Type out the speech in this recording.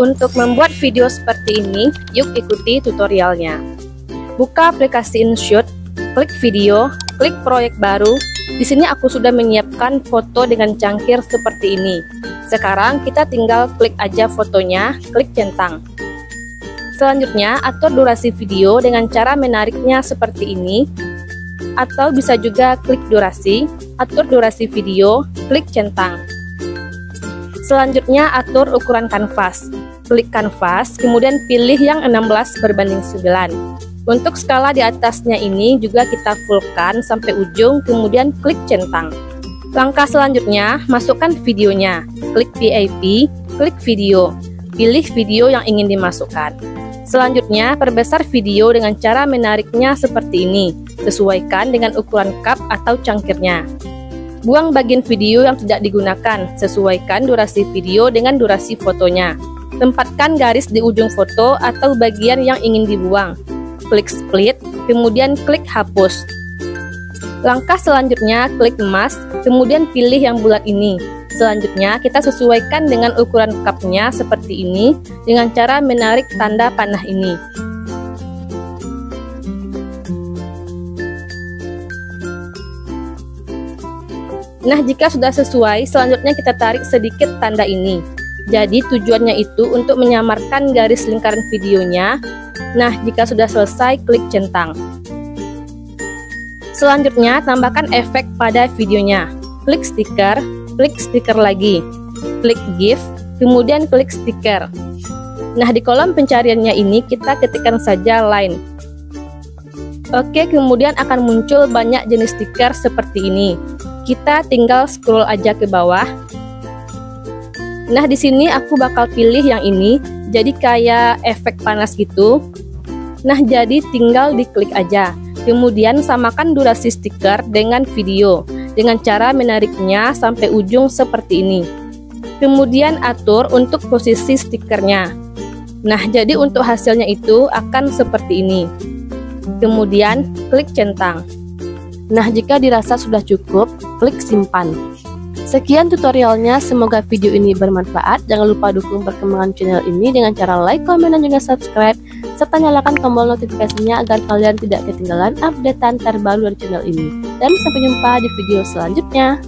Untuk membuat video seperti ini, yuk ikuti tutorialnya. Buka aplikasi InShoot, klik video, klik proyek baru. Di sini aku sudah menyiapkan foto dengan cangkir seperti ini. Sekarang kita tinggal klik aja fotonya, klik centang. Selanjutnya, atur durasi video dengan cara menariknya seperti ini. Atau bisa juga klik durasi, atur durasi video, klik centang. Selanjutnya, atur ukuran kanvas. Klik kanvas, kemudian pilih yang 16:9. Untuk skala di atasnya ini juga kita fullkan sampai ujung, kemudian klik centang. Langkah selanjutnya, masukkan videonya. Klik PIP, klik video. Pilih video yang ingin dimasukkan. Selanjutnya, perbesar video dengan cara menariknya seperti ini. Sesuaikan dengan ukuran cup atau cangkirnya. Buang bagian video yang tidak digunakan. Sesuaikan durasi video dengan durasi fotonya. Tempatkan garis di ujung foto atau bagian yang ingin dibuang. Klik split, kemudian klik hapus. Langkah selanjutnya, klik emas, kemudian pilih yang bulat ini. Selanjutnya, kita sesuaikan dengan ukuran cupnya seperti ini, dengan cara menarik tanda panah ini. Nah, jika sudah sesuai, selanjutnya kita tarik sedikit tanda ini. Jadi tujuannya itu untuk menyamarkan garis lingkaran videonya. Nah, jika sudah selesai, klik centang. Selanjutnya, tambahkan efek pada videonya. Klik stiker lagi. Klik GIF, kemudian klik stiker. Nah, di kolom pencariannya ini kita ketikkan saja line. Oke, kemudian akan muncul banyak jenis stiker seperti ini. Kita tinggal scroll aja ke bawah. Nah, di sini aku bakal pilih yang ini, jadi kayak efek panas gitu. Nah, jadi tinggal diklik aja. Kemudian samakan durasi stiker dengan video, dengan cara menariknya sampai ujung seperti ini. Kemudian atur untuk posisi stikernya. Nah, jadi untuk hasilnya itu akan seperti ini. Kemudian klik centang. Nah, jika dirasa sudah cukup, klik simpan. Sekian tutorialnya, semoga video ini bermanfaat. Jangan lupa dukung perkembangan channel ini dengan cara like, komen, dan juga subscribe, serta nyalakan tombol notifikasinya agar kalian tidak ketinggalan updatean terbaru dari channel ini. Dan sampai jumpa di video selanjutnya.